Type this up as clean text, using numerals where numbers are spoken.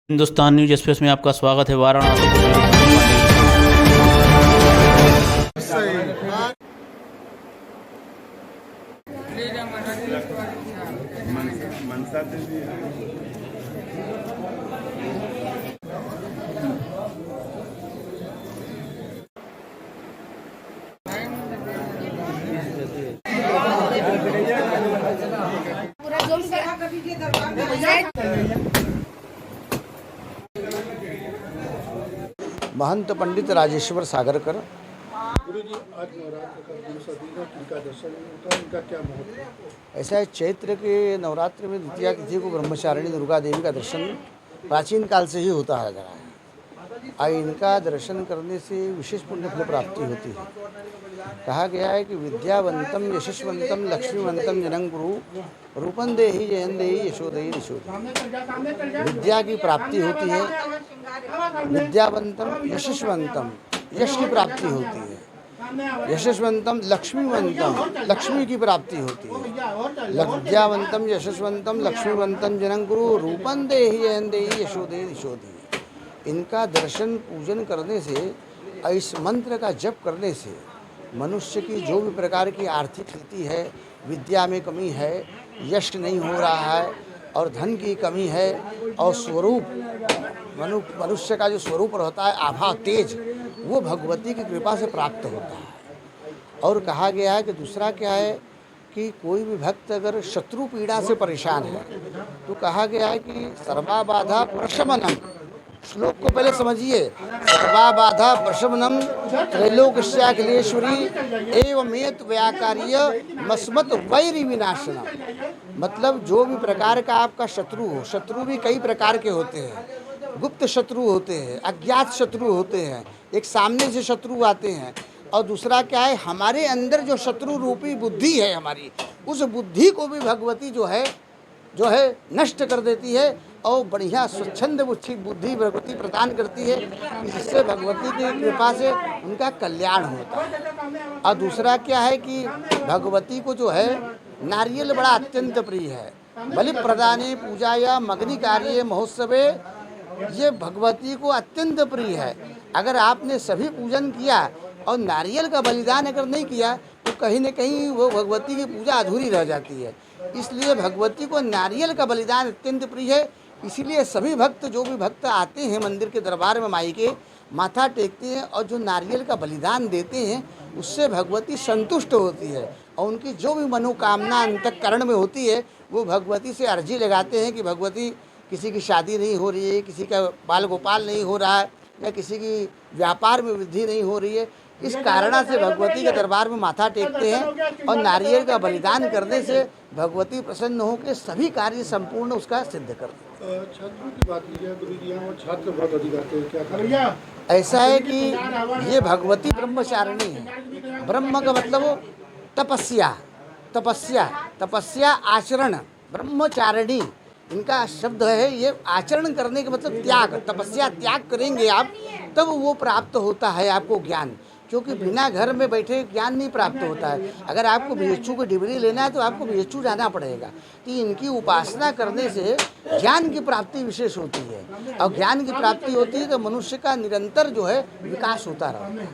Hindustan news express में आपका स्वागत है। वाराणसी महंत पंडित राजेश्वर सागरकर। गुरु जी, आज नवरात्र का दूसरा दिन है, इनका दर्शन होता है, इनका क्या महत्व है? ऐसा है, चैत्र के नवरात्र में द्वितीया तिथि को ब्रह्मचारिणी दुर्गा देवी का दर्शन प्राचीन काल से ही होता आ रहा है। और इनका दर्शन करने से विशेष पुण्य फल प्राप्ति होती है। कहा गया है कि विद्यावंतम यशस्वंतम लक्ष्मीवंतम जनं कुरु रूपं देहि जयं देहि यशो देहि यशो देहि। विद्या की प्राप्ति होती है, विद्यावंतम यशस्वंतम यश की प्राप्ति होती है, यशस्वंतम लक्ष्मीवंतम लक्ष्मी की प्राप्ति होती है। विद्यावंतम यशस्वंतम लक्ष्मीवंतम जनं कुरु रूपं देहि जयं देहि यशो देहि यशो देहि। इनका दर्शन पूजन करने से, इस मंत्र का जप करने से मनुष्य की जो भी प्रकार की आर्थिक स्थिति है, विद्या में कमी है, यश नहीं हो रहा है और धन की कमी है और स्वरूप मनुष्य का जो स्वरूप रहता है आभा तेज, वो भगवती की कृपा से प्राप्त होता है। और कहा गया है कि दूसरा क्या है कि कोई भी भक्त अगर शत्रु पीड़ा से परेशान है तो कहा गया है कि सर्वा बाधा प्रशमनम। श्लोक को पहले समझिए। सर्वा बाधा प्रशमनम त्रैलोक्याखिलेश्वरी एवमेत व्याकार्य मस्मत वैरी विनाशनम। मतलब जो भी प्रकार का आपका शत्रु हो, शत्रु भी कई प्रकार के होते हैं। गुप्त शत्रु होते हैं, अज्ञात शत्रु होते हैं, एक सामने से शत्रु आते हैं, और दूसरा क्या है, हमारे अंदर जो शत्रु रूपी बुद्धि है हमारी, उस बुद्धि को भी भगवती जो है नष्ट कर देती है और बढ़िया स्वच्छंद बुद्धि भगवती प्रदान करती है, जिससे भगवती की कृपा से उनका कल्याण होता है। और दूसरा क्या है कि भगवती को जो है नारियल बड़ा अत्यंत प्रिय है। बलि प्रदाने पूजाया मग्नि कार्य महोत्सवे, ये भगवती को अत्यंत प्रिय है। अगर आपने सभी पूजन किया और नारियल का बलिदान अगर नहीं किया तो कहीं न कहीं वो भगवती की पूजा अधूरी रह जाती है। इसलिए भगवती को नारियल का बलिदान अत्यंत प्रिय है। इसीलिए सभी भक्त, जो भी भक्त आते हैं मंदिर के दरबार में माई के, माथा टेकते हैं और जो नारियल का बलिदान देते हैं, उससे भगवती संतुष्ट होती है और उनकी जो भी मनोकामना अंतःकरण में होती है वो भगवती से अर्जी लगाते हैं कि भगवती, किसी की शादी नहीं हो रही है, किसी का बाल गोपाल नहीं हो रहा है, या किसी की व्यापार में वृद्धि नहीं हो रही है, इस कारण से भगवती के दरबार में माथा टेकते हैं और नारियल का बलिदान करने से भगवती प्रसन्न होकर सभी कार्य संपूर्ण उसका सिद्ध कर देते हैं। छात्रों की बात कीजिए गुरु जी, यहाँ छात्र बहुत अधिक आते हैं, क्या करें? ऐसा है कि ये भगवती ब्रह्मचारिणी है। ब्रह्म का मतलब तपस्या, तपस्या तपस्या आचरण, ब्रह्मचारिणी इनका शब्द है। ये आचरण करने का मतलब त्याग, तपस्या त्याग करेंगे आप तब वो प्राप्त होता है आपको ज्ञान, क्योंकि बिना घर में बैठे ज्ञान नहीं प्राप्त होता है। अगर आपको बीएचयू की डिग्री लेना है तो आपको बीएचयू जाना पड़ेगा। तो इनकी उपासना करने से ज्ञान की प्राप्ति विशेष होती है, और ज्ञान की प्राप्ति होती है तो मनुष्य का निरंतर जो है विकास होता रहता है।